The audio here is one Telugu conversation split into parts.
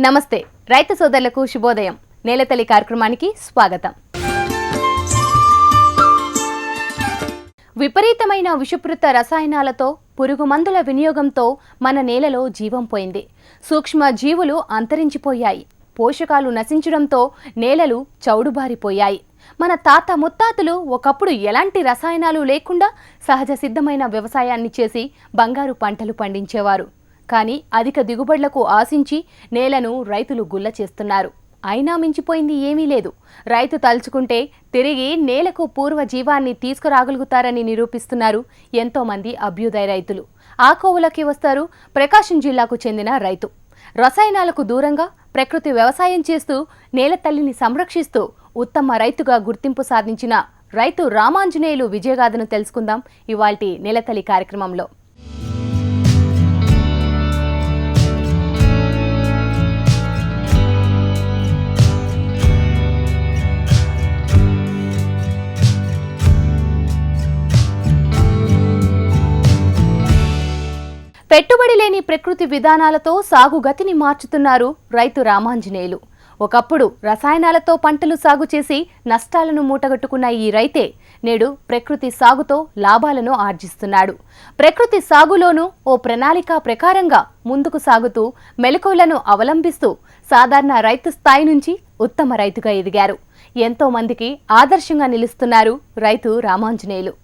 నమస్తే రైతు సోదరులకు శుభోదయం. నేలతల్లి కార్యక్రమానికి స్వాగతం. విపరీతమైన విషపూరిత రసాయనాలతో పురుగు మందుల వినియోగంతో మన నేలలో జీవం పోయింది. సూక్ష్మ జీవులు అంతరించిపోయాయి. పోషకాలు నశించడంతో నేలలు చౌడుబారిపోయాయి. మన తాత ముత్తాతలు ఒకప్పుడు ఎలాంటి రసాయనాలు లేకుండా సహజ సిద్ధమైన వ్యవసాయాన్ని చేసి బంగారు పంటలు పండించేవారు. కానీ అధిక దిగుబడులకు ఆశించి నేలను రైతులు గుల్ల చేస్తున్నారు. అయినా మించిపోయింది ఏమీ లేదు. రైతు తలుచుకుంటే తిరిగి నేలకు పూర్వ జీవాన్ని తీసుకురాగలుగుతారని నిరూపిస్తున్నారు ఎంతోమంది అభ్యుదయ రైతులు. ఆ కోవులకి వస్తారు ప్రకాశం జిల్లాకు చెందిన రైతు. రసాయనాలకు దూరంగా ప్రకృతి వ్యవసాయం చేస్తూ నేల తల్లిని సంరక్షిస్తూ ఉత్తమ రైతుగా గుర్తింపు సాధించిన రైతు రామాంజనేయులు విజయగాథను తెలుసుకుందాం ఇవాల్టి నేలతల్లి కార్యక్రమంలో. పెట్టుబడి లేని ప్రకృతి విధానాలతో సాగు గతిని మార్చుతున్నారు రైతు రామాంజనేయులు. ఒకప్పుడు రసాయనాలతో పంటలు సాగు చేసి నష్టాలను మూటగట్టుకున్న ఈ రైతే నేడు ప్రకృతి సాగుతో లాభాలను ఆర్జిస్తున్నాడు. ప్రకృతి సాగులోనూ ఓ ప్రణాళిక ప్రకారంగా ముందుకు సాగుతూ మెలకువలను అవలంబిస్తూ సాధారణ రైతు స్థాయి నుంచి ఉత్తమ రైతుగా ఎదిగారు. ఎంతో మందికి ఆదర్శంగా నిలుస్తున్నారు రైతు రామాంజనేయులు.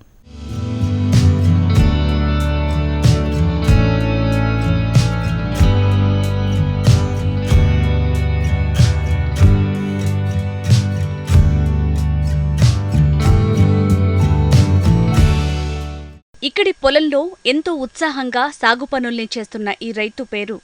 ఇక్కడి పొలంలో ఎంతో ఉత్సాహంగా సాగు పనుల్ని చేస్తున్న ఈ రైతు పేరు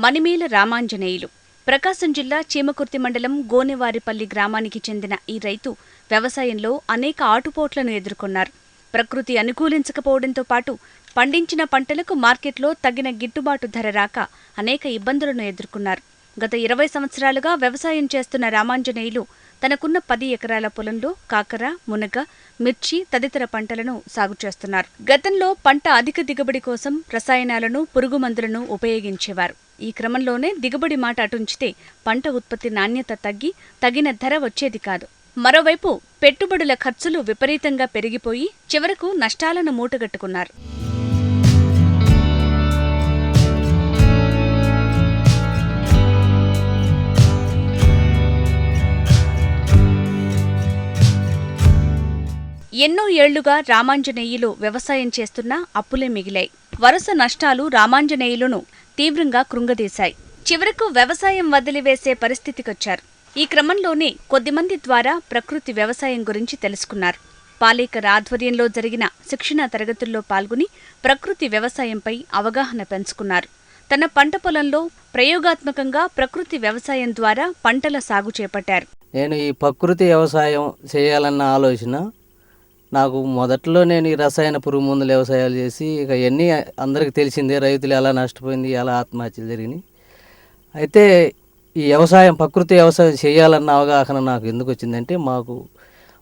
మణిమేల రామాంజనేయులు. ప్రకాశం జిల్లా చీమకుర్తి మండలం గోనెవారిపల్లి గ్రామానికి చెందిన ఈ రైతు వ్యవసాయంలో అనేక ఆటుపోట్లను ఎదుర్కొన్నారు. ప్రకృతి అనుకూలించకపోవడంతో పాటు పండించిన పంటలకు మార్కెట్లో తగిన గిట్టుబాటు ధర రాక అనేక ఇబ్బందులను ఎదుర్కొన్నారు. గత 20 సంవత్సరాలుగా వ్యవసాయం చేస్తున్న రామాంజనేయులు తనకున్న 10 ఎకరాల పొలంలో కాకర, మునగ, మిర్చి తదితర పంటలను సాగు చేస్తున్నారు. గతంలో పంట అధిక దిగుబడి కోసం రసాయనాలను, పురుగు మందులను ఉపయోగించేవారు. ఈ క్రమంలోనే దిగుబడి మాట అటుంచితే పంట ఉత్పత్తి నాణ్యత తగ్గి తగిన ధర వచ్చేది కాదు. మరోవైపు పెట్టుబడుల ఖర్చులు విపరీతంగా పెరిగిపోయి చివరకు నష్టాలను మూటగట్టుకున్నారు. ఎన్నో ఏళ్లుగా రామాంజనేయులు వ్యవసాయం చేస్తున్నా అప్పులే మిగిలాయి. వరుస నష్టాలు రామాంజనేయులను తీవ్రంగా కృంగదీశాయి. చివరకు వ్యవసాయం వదిలివేసే పరిస్థితికొచ్చారు. ఈ క్రమంలోనే కొద్దిమంది ద్వారా ప్రకృతి వ్యవసాయం గురించి తెలుసుకున్నారు. పాలేకర్ ఆధ్వర్యంలో జరిగిన శిక్షణా తరగతుల్లో పాల్గొని ప్రకృతి వ్యవసాయంపై అవగాహన పెంచుకున్నారు. తన పంట పొలంలో ప్రయోగాత్మకంగా ప్రకృతి వ్యవసాయం ద్వారా పంటల సాగు చేపట్టారు. నేను ఈ ప్రకృతి వ్యవసాయం చేయాలన్న ఆలోచన నాకు మొదట్లో నేను ఈ రసాయన పురుగు మందుల వ్యవసాయాలు చేసి ఇక ఇవన్నీ అందరికీ తెలిసిందే, రైతులు ఎలా నష్టపోయింది, ఎలా ఆత్మహత్యలు జరిగినాయి. అయితే ఈ వ్యవసాయం ప్రకృతి వ్యవసాయం చేయాలన్న అవగాహన నాకు ఎందుకు వచ్చిందంటే,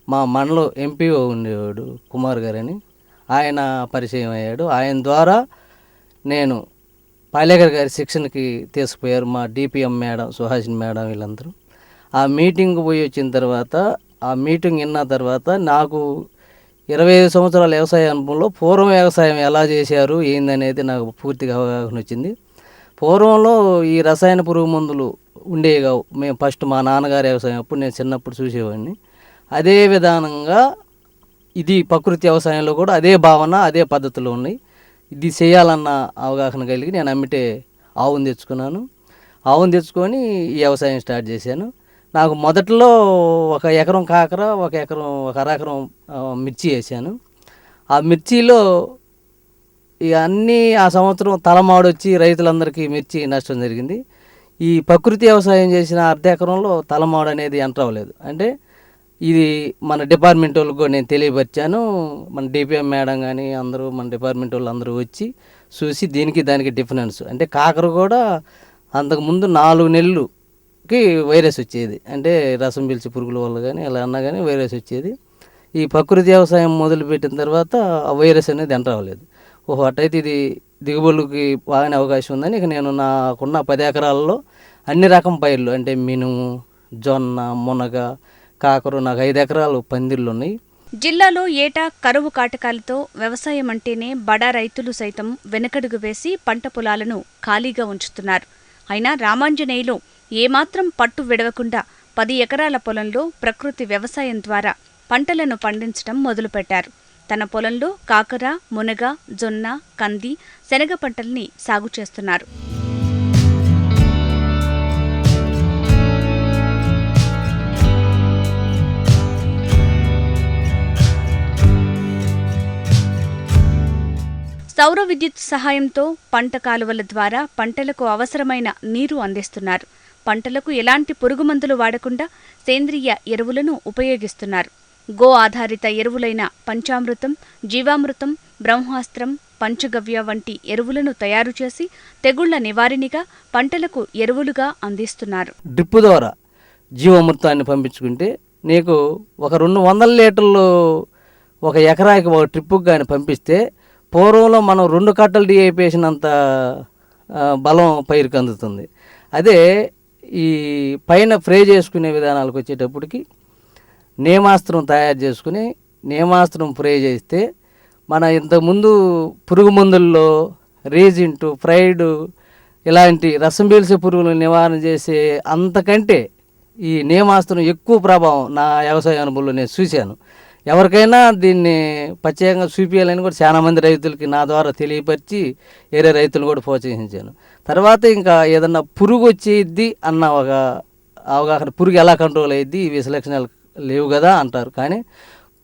మా మండలం ఎంపీఓ ఉండేవాడు కుమార్ గారని, ఆయన పరిచయం అయ్యాడు. ఆయన ద్వారా నేను పాలేకర్ గారి శిక్షణకి తీసుకుపోయారు మా డిపిఎం మేడం, సుహాసిని మేడం, వీళ్ళందరూ. ఆ మీటింగ్ పోయి వచ్చిన తర్వాత, ఆ మీటింగ్ విన్న తర్వాత నాకు 25 సంవత్సరాల వ్యవసాయ అనుభవంలో పూర్వం వ్యవసాయం ఎలా చేశారు ఏందనేది నాకు పూర్తిగా అవగాహన వచ్చింది. పూర్వంలో ఈ రసాయన పురుగు మందులు ఉండేవి కావు. మేము ఫస్ట్ మా నాన్నగారి వ్యవసాయం అప్పుడు నేను చిన్నప్పుడు చూసేవాడిని. అదే విధానంగా ఇది ప్రకృతి వ్యవసాయంలో కూడా అదే భావన, అదే పద్ధతులు ఉన్నాయి. ఇది చేయాలన్న అవగాహన కలిగి నేను అమ్మితే ఆవును తెచ్చుకున్నాను. ఆవును తెచ్చుకొని ఈ వ్యవసాయం స్టార్ట్ చేశాను. నాకు మొదట్లో 1 ఎకరం కాకర, 1 అరెకరం మిర్చి వేసాను. ఆ మిర్చిలో ఇక అన్నీ ఆ సంవత్సరం తలమాడొచ్చి రైతులందరికీ మిర్చి నష్టం జరిగింది. ఈ ప్రకృతి వ్యవసాయం చేసిన 1/2 ఎకరంలో తలమాడు అనేది ఎంటర్ అవ్వలేదు. అంటే ఇది మన డిపార్ట్మెంట్ వాళ్ళకు కూడా నేను తెలియపరిచాను. మన డిపిఎం మేడం కానీ అందరూ మన డిపార్ట్మెంట్ వాళ్ళు అందరూ వచ్చి చూసి దీనికి దానికి డిఫరెన్స్ అంటే కాకర కూడా అంతకుముందు 4 నెలలు వైరస్ వచ్చేది. అంటే రసం పీల్చి పురుగుల వల్ల కానీ ఎలా అన్నా కానీ వైరస్ వచ్చేది. ఈ ప్రకృతి వ్యవసాయం మొదలుపెట్టిన తర్వాత ఆ వైరస్ అనేది ఎంటర్ అవ్వలేదు. అట్టయితే ఇది దిగుబడులకి బాగానే అవకాశం ఉందని ఇక నేను నాకున్న 10 ఎకరాలలో అన్ని రకం పైర్లు అంటే మినుము, జొన్న, మునగ, కాకరు. నాకు 5 ఎకరాలు పందిళ్ళు ఉన్నాయి. జిల్లాలో ఏటా కరువు కాటకాలతో వ్యవసాయం అంటేనే బడా రైతులు సైతం వెనకడుగు వేసి పంట పొలాలను ఖాళీగా ఉంచుతున్నారు. అయినా రామాంజనేయులు ఏమాత్రం పట్టు విడవకుండా 10 ఎకరాల పొలంలో ప్రకృతి వ్యవసాయం ద్వారా పంటలను పండించడం మొదలుపెట్టారు. తన పొలంలో కాకర, మునగ, జొన్న, కంది, శనగ పంటల్ని సాగు చేస్తున్నారు. సౌర విద్యుత్ సహాయంతో పంట కాలువల ద్వారా పంటలకు అవసరమైన నీరు అందిస్తున్నారు. పంటలకు ఎలాంటి పురుగుమందులు వాడకుండా సేంద్రియ ఎరువులను ఉపయోగిస్తున్నారు. గో ఆధారిత ఎరువులైన పంచామృతం, జీవామృతం, బ్రహ్మాస్త్రం, పంచగవ్య వంటి ఎరువులను తయారు చేసి తెగుళ్ల నివారణగా పంటలకు ఎరువులుగా అందిస్తున్నారు. డ్రిప్ ద్వారా జీవామృతాన్ని పంపించుకుంటే నీకు ఒక 200 లీటర్లు ఒక ఎకరాకి ఒక ట్రిప్పుకి కానీ పంపిస్తే పూర్వంలో మనం 2 కట్టలు డిఏపి వేసినంత బలం పైరుకి అందుతుంది. అదే ఈ పైన ఫ్రే చేసుకునే విధానాలకు వచ్చేటప్పటికి నేమాస్త్రం తయారు చేసుకుని నేమాస్త్రం ఫ్రే చేస్తే మన ఇంతకుముందు పురుగు మందుల్లో రీజింటు, ఫ్రైడ్ ఇలాంటి రసం పీల్చే పురుగులను నివారణ చేసే అంతకంటే ఈ నేమాస్త్రం ఎక్కువ ప్రభావం నా వ్యవసాయ అనుభవంలో నేను చూశాను. ఎవరికైనా దీన్ని ప్రత్యేకంగా చూపించాలని కూడా చాలామంది రైతులకి నా ద్వారా తెలియపరిచి వేరే రైతులను కూడా ప్రోత్సహించాను. తర్వాత ఇంకా ఏదన్నా పురుగు వచ్చేది అన్న ఒక అవగాహన, పురుగు ఎలా కంట్రోల్ అయ్యిద్ది, ఈ విశ్లేషణలు లేవు కదా అంటారు. కానీ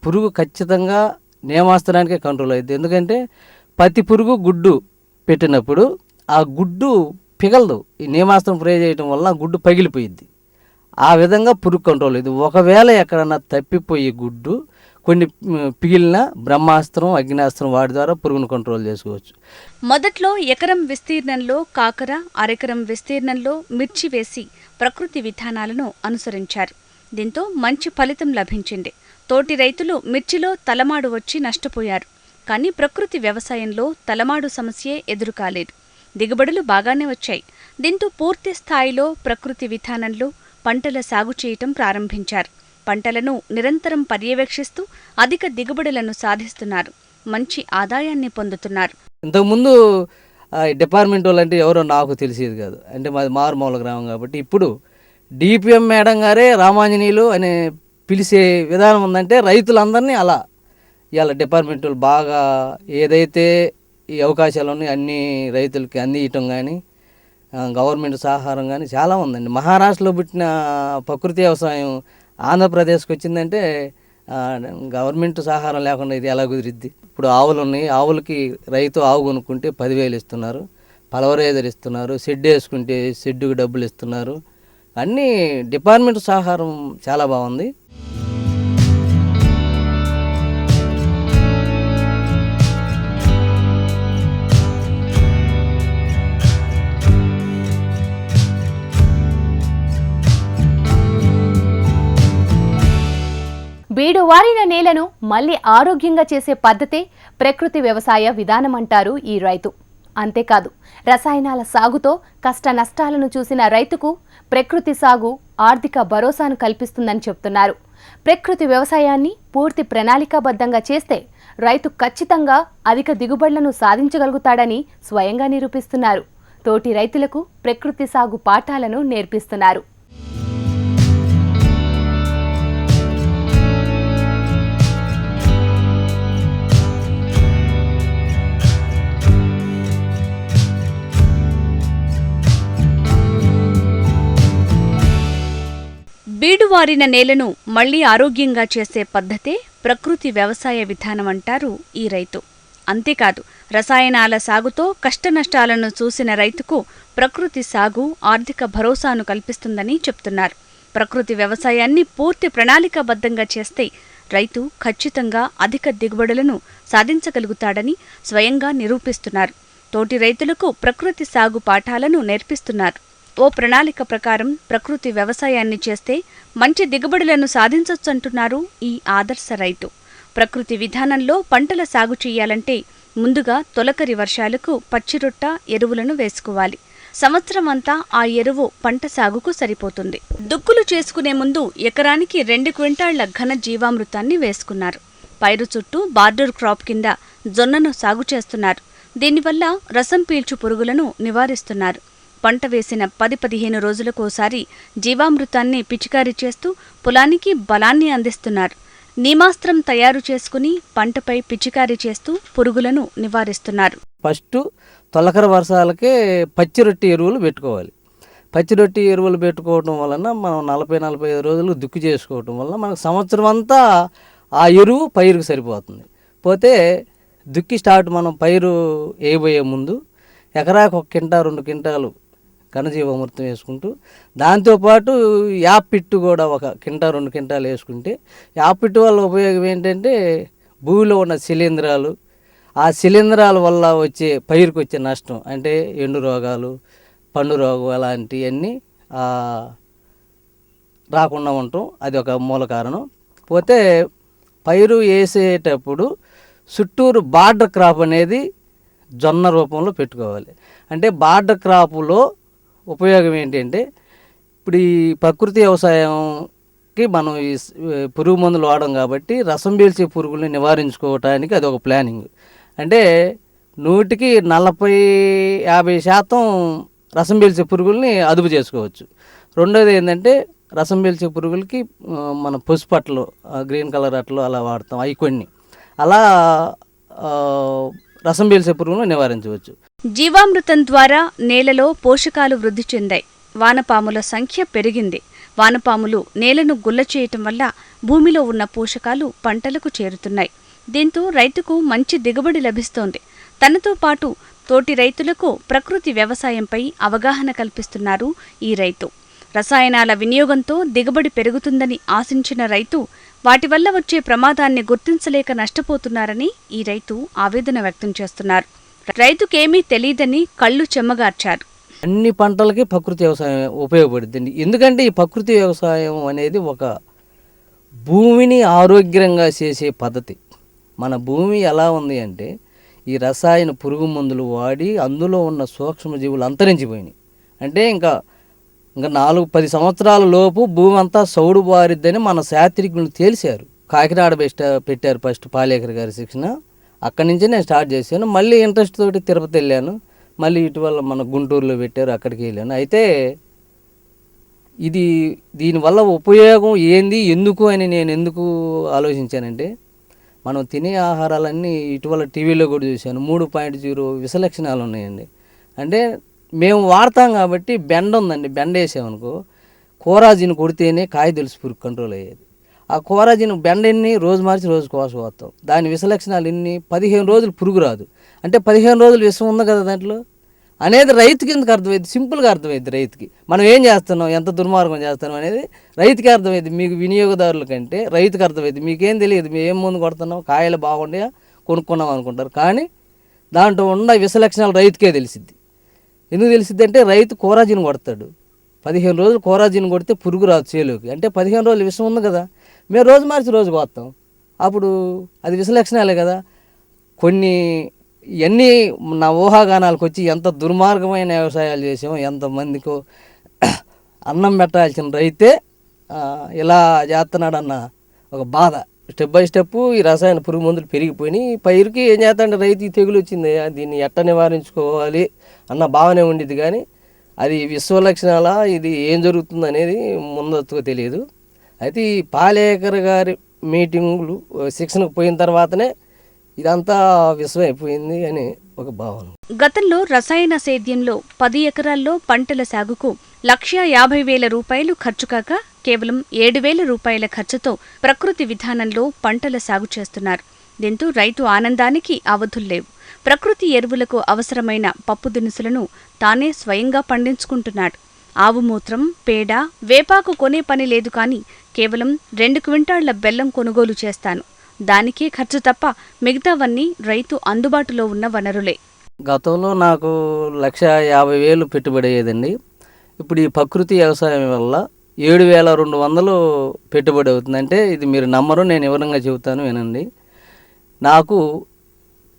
పురుగు ఖచ్చితంగా నేమాస్త్రానికే కంట్రోల్ అయ్యిద్ది. ఎందుకంటే ప్రతి పురుగు గుడ్డు పెట్టినప్పుడు ఆ గుడ్డు పిగలదు. ఈ నేమాస్త్రం స్ప్రే చేయడం వల్ల గుడ్డు పగిలిపోయిద్ది. ఆ విధంగా పురుగు కంట్రోల్ అయ్యింది. ఒకవేళ ఎక్కడన్నా తప్పిపోయి గుడ్డు కొన్ని పిగిలిన బ్రహ్మాస్త్రం, అగ్నాస్త్రం వాటి ద్వారా పురుగును కంట్రోల్ చేసుకోవచ్చు. మొదట్లో ఎకరం విస్తీర్ణంలో కాకర, అరెకరం విస్తీర్ణంలో మిర్చి వేసి ప్రకృతి విధానాలను అనుసరించారు. దీంతో మంచి ఫలితం లభించింది. తోటి రైతులు మిర్చిలో తలమాడు వచ్చి నష్టపోయారు. కానీ ప్రకృతి వ్యవసాయంలో తలమాడు సమస్యే ఎదురుకాలేదు. దిగుబడులు బాగానే వచ్చాయి. దీంతో పూర్తి స్థాయిలో ప్రకృతి విధానంలో పంటల సాగు చేయటం ప్రారంభించారు. పంటలను నిరంతరం పర్యవేక్షిస్తూ అధిక దిగుబడులను సాధిస్తున్నారు. మంచి ఆదాయాన్ని పొందుతున్నారు. ఇంతకుముందు డిపార్ట్మెంట్ వాళ్ళు అంటే ఎవరో నాకు తెలిసేది కాదు. అంటే మాది మారుమూల గ్రామం కాబట్టి ఇప్పుడు డిపిఎం మేడం గారే రామాంజనేయులు అనే పిలిచే విధానం ఉందంటే రైతులందరినీ అలా ఇవాళ డిపార్ట్మెంట్ వాళ్ళు బాగా ఏదైతే ఈ అవకాశాలు ఉన్నాయి అన్ని రైతులకి అందియటం కానీ గవర్నమెంట్ సహకారం కానీ చాలా ఉందండి. మహారాష్ట్రలో పుట్టిన ప్రకృతి వ్యవసాయం ఆంధ్రప్రదేశ్కి వచ్చిందంటే గవర్నమెంట్ సహకారం లేకుండా ఇది ఎలా కుదిరిద్ది? ఇప్పుడు ఆవులు ఉన్నాయి, ఆవులకి రైతు ఆవు కొనుక్కుంటే 10,000 ఇస్తున్నారు, పలవరేజర్ ఇస్తున్నారు, షెడ్ వేసుకుంటే షెడ్డుకి డబ్బులు ఇస్తున్నారు. అన్నీ డిపార్ట్మెంట్ సహకారం చాలా బాగుంది. బీడువారిన నేలను మళ్లీ ఆరోగ్యంగా చేసే పద్ధతే ప్రకృతి వ్యవసాయ విధానమంటారు ఈ రైతు. అంతేకాదు రసాయనాల సాగుతో కష్ట నష్టాలను చూసిన రైతుకు ప్రకృతి సాగు ఆర్థిక భరోసాను కల్పిస్తుందని చెప్తున్నారు. ప్రకృతి వ్యవసాయాన్ని పూర్తి ప్రణాళికాబద్ధంగా చేస్తే రైతు ఖచ్చితంగా అధిక దిగుబడులను సాధించగలుగుతాడని స్వయంగా నిరూపిస్తున్నారు. తోటి రైతులకు ప్రకృతి సాగు పాఠాలను నేర్పిస్తున్నారు. బీడువారిన నేలను మళ్లీ ఆరోగ్యంగా చేసే పద్ధతే ప్రకృతి వ్యవసాయ విధానమంటారు ఈ రైతు. అంతేకాదు రసాయనాల సాగుతో కష్టనష్టాలను చూసిన రైతుకు ప్రకృతి సాగు ఆర్థిక భరోసాను కల్పిస్తుందని చెప్తున్నారు. ప్రకృతి వ్యవసాయాన్ని పూర్తి ప్రణాళికాబద్ధంగా చేస్తే రైతు ఖచ్చితంగా అధిక దిగుబడులను సాధించగలుగుతాడని స్వయంగా నిరూపిస్తున్నారు. తోటి రైతులకు ప్రకృతి సాగు పాఠాలను నేర్పిస్తున్నారు. ఓ ప్రణాళిక ప్రకారం ప్రకృతి వ్యవసాయాన్ని చేస్తే మంచి దిగుబడులను సాధించొచ్చంటున్నారు ఈ ఆదర్శ రైతు. ప్రకృతి విధానంలో పంటల సాగు చేయాలంటే ముందుగా తొలకరి వర్షాలకు పచ్చిరొట్ట ఎరువులను వేసుకోవాలి. సంవత్సరం అంతా ఆ ఎరువు పంట సాగుకు సరిపోతుంది. దుక్కులు చేసుకునే ముందు ఎకరానికి 2 క్వింటాళ్ల ఘన జీవామృతాన్ని వేసుకున్నారు. పైరు చుట్టూ బార్డర్ క్రాప్ కింద జొన్నను సాగు చేస్తున్నారు. దీనివల్ల రసం పీల్చు పురుగులను నివారిస్తున్నారు. పంట వేసిన 10-15 రోజులకోసారి జీవామృతాన్ని పిచికారీ చేస్తూ పొలానికి బలాన్ని అందిస్తున్నారు. నీమాస్త్రం తయారు చేసుకుని పంటపై పిచికారీ చేస్తూ పురుగులను నివారిస్తున్నారు. ఫస్ట్ తొలకర వర్షాలకే పచ్చిరొట్టి ఎరువులు పెట్టుకోవాలి. పచ్చిరొట్టి ఎరువులు పెట్టుకోవడం వలన మనం 40-45 రోజులు దుక్కు చేసుకోవటం వలన మనకు సంవత్సరం అంతా ఆ ఎరువు పైరుకు సరిపోతుంది. పోతే దుక్కి స్టార్ట్ మనం పైరు వేయబోయే ముందు ఎకరాకు 1 కింటా 2 కింటాలు ఘనజీవామృతం వేసుకుంటూ దాంతోపాటు యాప్ పిట్టు కూడా 1 కింటా 2 కింటాలు వేసుకుంటే యాప్ పిట్టు వల్ల ఉపయోగం ఏంటంటే భూమిలో ఉన్న శిలీంధ్రాలు, ఆ శిలీంధ్రాల వల్ల వచ్చే పైరుకు వచ్చే నష్టం అంటే ఎండు రోగాలు, పండు రోగం అలాంటివన్నీ రాకుండా ఉండటం అది ఒక మూల కారణం. పోతే పైరు వేసేటప్పుడు చుట్టూరు బార్డర్ క్రాప్ అనేది జొన్న రూపంలో పెట్టుకోవాలి. అంటే బార్డర్ క్రాపులో ఉపయోగం ఏంటంటే ఇప్పుడు ఈ ప్రకృతి వ్యవసాయంకి మనం ఈ పురుగు మందులు వాడడం కాబట్టి రసం పీల్చే పురుగుల్ని నివారించుకోవటానికి అది ఒక ప్లానింగ్. అంటే 100కి 40-50% రసం పీల్చే పురుగుల్ని అదుపు చేసుకోవచ్చు. రెండోది ఏంటంటే రసం పీల్చే పురుగులకి మన పసుపు అట్టలు, గ్రీన్ కలర్ అట్టలు అలా వాడతాం. అవి కొన్ని అలా రసం పీల్చే పురుగులను నివారించవచ్చు. జీవామృతం ద్వారా నేలలో పోషకాలు వృద్ధి చెందాయి. వానపాముల సంఖ్య పెరిగింది. వానపాములు నేలను గుల్ల చేయటం వల్ల భూమిలో ఉన్న పోషకాలు పంటలకు చేరుతున్నాయి. దీంతో రైతుకు మంచి దిగుబడి లభిస్తోంది. తనతో పాటు తోటి రైతులకు ప్రకృతి వ్యవసాయంపై అవగాహన కల్పిస్తున్నారు ఈ రైతు. రసాయనాల వినియోగంతో దిగుబడి పెరుగుతుందని ఆశించిన రైతు వాటి వల్ల వచ్చే ప్రమాదాన్ని గుర్తించలేక నష్టపోతున్నారని ఈ రైతు ఆవేదన వ్యక్తం చేస్తున్నారు. రైతుకేమీ తెలియదని కళ్ళు చెమ్మగార్చారు. అన్ని పంటలకి ప్రకృతి వ్యవసాయం ఉపయోగపడుతుంది. ఎందుకంటే ఈ ప్రకృతి వ్యవసాయం అనేది ఒక భూమిని ఆరోగ్యంగా చేసే పద్ధతి. మన భూమి ఎలా ఉంది అంటే ఈ రసాయన పురుగు మందులు వాడి అందులో ఉన్న సూక్ష్మజీవులు అంతరించిపోయినాయి. అంటే ఇంకా 4-10 సంవత్సరాల లోపు భూమి అంతా సౌడు బారిద్దని మన శాస్త్రికులు తేల్చారు. కాకినాడ పెట్టారు ఫస్ట్ పాలేకర్ గారి శిక్షణ. అక్కడి నుంచే నేను స్టార్ట్ చేశాను. మళ్ళీ ఇంట్రెస్ట్ తోటి తిరుపతి వెళ్ళాను. మళ్ళీ ఇటీవల మన గుంటూరులో పెట్టారు, అక్కడికి వెళ్ళాను. అయితే దీనివల్ల ఉపయోగం ఏంది, ఎందుకు అని నేను ఎందుకు ఆలోచించానంటే మనం తినే ఆహారాలన్నీ ఇటీవల టీవీలో కూడా చూశాను. 3.0 విషలక్షణాలు ఉన్నాయండి. అంటే మేము వాడతాం కాబట్టి బెండ ఉందండి, బెండ వేసామనుకో కోరాజిన్ కొడితేనే కాయ తెలుసు పురుగు కంట్రోల్ అయ్యేది. ఆ కోరాజిన్ బెండ ఎన్ని రోజు మార్చి రోజు కోసపోతాం. దాని విషలక్షణాలు ఎన్ని 15 రోజులు పురుగు రాదు. అంటే 15 రోజులు విషం ఉంది కదా దాంట్లో అనేది రైతుకి ఎందుకు అర్థమైంది, సింపుల్గా అర్థమైంది రైతుకి. మనం ఏం చేస్తున్నాం, ఎంత దుర్మార్గం చేస్తున్నాం అనేది రైతుకి అర్థమైంది. మీకు వినియోగదారుల కంటే రైతుకి అర్థమైంది. మీకేం తెలియదు, మేము ఏం ముందు కొడుతున్నాం, కాయలు బాగుండే కొనుక్కున్నాం అనుకుంటారు. కానీ దాంట్లో ఉన్న విషలక్షణాలు రైతుకే తెలిసిద్ది. ఎందుకు తెలిసిద్ది అంటే రైతు కోరాజిన్ కొడతాడు. 15 రోజులు కోరాజిన్ కొడితే పురుగు రాదు చేలోకి. అంటే 15 రోజులు విషం ఉంది కదా, మేము రోజు మార్చి రోజు కోస్తాం. అప్పుడు అది విషలక్షణాలే కదా. కొన్ని ఇవన్నీ నా ఊహాగానాలకు వచ్చి ఎంత దుర్మార్గమైన వ్యవసాయాలు చేసామో, ఎంతమందికో అన్నం పెట్టాల్సిన రైతే ఇలా చేస్తున్నాడన్న ఒక బాధ. స్టెప్ బై స్టెప్ ఈ రసాయన పురుగు మందులు పెరిగిపోయినాయి. పైరుకి ఏం చేస్తాడంటే రైతు ఈ తెగులు వచ్చింది, దీన్ని ఎట్ట నివారించుకోవాలి అన్న భావనే ఉండిద్ది. కానీ అది విశ్వలక్షణాల ఇది ఏం జరుగుతుంది అనేది ముందస్తుగా తెలియదు. అయితే ఈ పాలేకర్ గారి మీటింగులు శిక్షణకు పోయిన తర్వాతనే ఇదంతా విషయం అయిపోయింది అని ఒక భావన. గతంలో రసాయన సేద్యంలో 10 ఎకరాల్లో పంటల సాగుకు 1,50,000 రూపాయలు ఖర్చు కాక కేవలం 7,000 రూపాయల ఖర్చుతో ప్రకృతి విధానంలో పంటల సాగు చేస్తున్నారు. దీంతో రైతు ఆనందానికి అవధుల్లేవు. ప్రకృతి ఎరువులకు అవసరమైన పప్పు దినుసులను తానే స్వయంగా పండించుకుంటున్నాడు. ఆవు మూత్రం, పేడ, వేపాకు కొనే పని లేదు. కానీ కేవలం 2 క్వింటాళ్ల బెల్లం కొనుగోలు చేస్తాను. దానికే ఖర్చు తప్ప మిగతావన్నీ రైతు అందుబాటులో ఉన్న వనరులే. గతంలో నాకు 1,50,000 పెట్టుబడి అయ్యేదండి. ఇప్పుడు ఈ ప్రకృతి వ్యవసాయం వల్ల 7,200 పెట్టుబడి అవుతుంది. అంటే ఇది మీరు నమ్మరు, నేను వివరంగా చెబుతాను వినండి. నాకు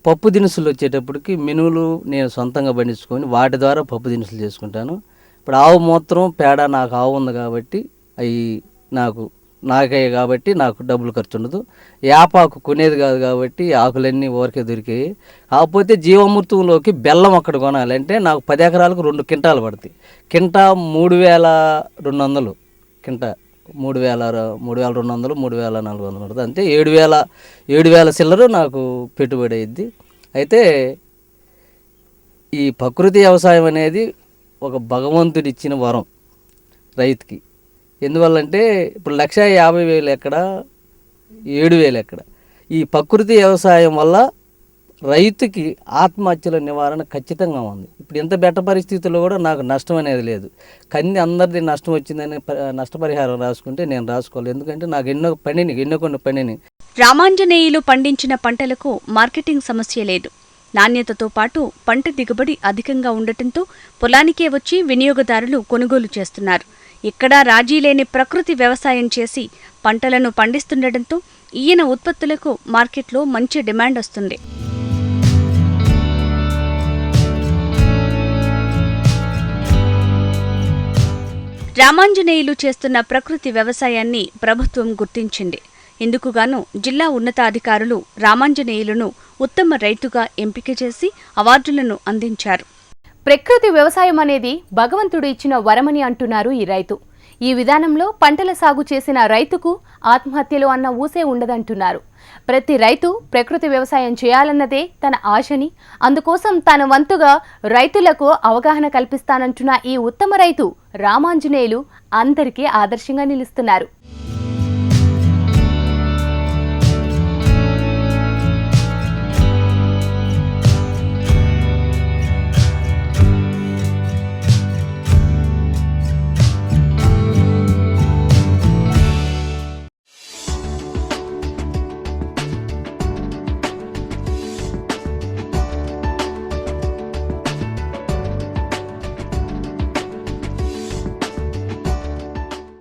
పప్పు దినుసులు వచ్చేటప్పటికి మినువులు నేను సొంతంగా పండించుకొని వాటి ద్వారా పప్పు దినుసులు చేసుకుంటాను. ఇప్పుడు ఆవు మూత్రం పేడ నాకు ఆవు ఉంది కాబట్టి అవి నాకే కాబట్టి నాకు డబ్బులు ఖర్చు ఉండదు. యాపాకు కొనేది కాదు కాబట్టి ఆకులన్నీ ఊరికే దొరికాయి. కాకపోతే జీవామృతంలోకి బెల్లం అక్కడ కొనాలి అంటే నాకు 10 ఎకరాలకు 2 క్వింటాలు పడతాయి. కింటా 3200 కింటా 3200 3400 పడుతుంది. అంటే 7,000 చిల్లర నాకు పెట్టుబడి అయింది. అయితే ఈ ప్రకృతి వ్యవసాయం అనేది ఒక భగవంతుడి ఇచ్చిన వరం రైతుకి. ఎందువల్లంటే ఇప్పుడు 1,50,000 ఎక్కడ, 7,000 ఎక్కడ. ఈ ప్రకృతి వ్యవసాయం వల్ల రైతుకి ఆత్మహత్యల నివారణ ఖచ్చితంగా ఉంది. ఇప్పుడు ఇంత బెట్ట పరిస్థితుల్లో కూడా నాకు నష్టం అనేది లేదు. కంది అందరిది నష్టం వచ్చిందని నష్టపరిహారం రాసుకుంటే నేను రాసుకోవాలి. ఎందుకంటే నాకు ఎన్నో కొన్ని పనిని. రామాంజనేయులు పండించిన పంటలకు మార్కెటింగ్ సమస్య లేదు. నాణ్యతతో పాటు పంట దిగుబడి అధికంగా ఉండటంతో పొలానికే వచ్చి వినియోగదారులు కొనుగోలు చేస్తున్నారు. ఎక్కడా రాజీ లేని ప్రకృతి వ్యవసాయం చేసి పంటలను పండిస్తుండటంతో ఈయన ఉత్పత్తులకు మార్కెట్లో మంచి డిమాండ్ వస్తుంది. రామాంజనేయులు చేస్తున్న ప్రకృతి వ్యవసాయాన్ని ప్రభుత్వం గుర్తించింది. ఇందుకుగాను జిల్లా ఉన్నతాధికారులు రామాంజనేయులను ఉత్తమ రైతుగా ఎంపిక చేసి అవార్డులను అందించారు. ప్రకృతి వ్యవసాయం అనేది భగవంతుడు ఇచ్చిన వరమని అంటున్నారు ఈ రైతు. ఈ విధానంలో పంటల సాగు చేసిన రైతుకు ఆత్మహత్యలు అన్న ఊసే ఉండదంటున్నారు. ప్రతి రైతు ప్రకృతి వ్యవసాయం చేయాలన్నదే తన ఆశని, అందుకోసం తన వంతుగా రైతులకు అవగాహన కల్పిస్తానంటున్న ఈ ఉత్తమ రైతు రామాంజనేయులు అందరికీ ఆదర్శంగా నిలుస్తున్నారు.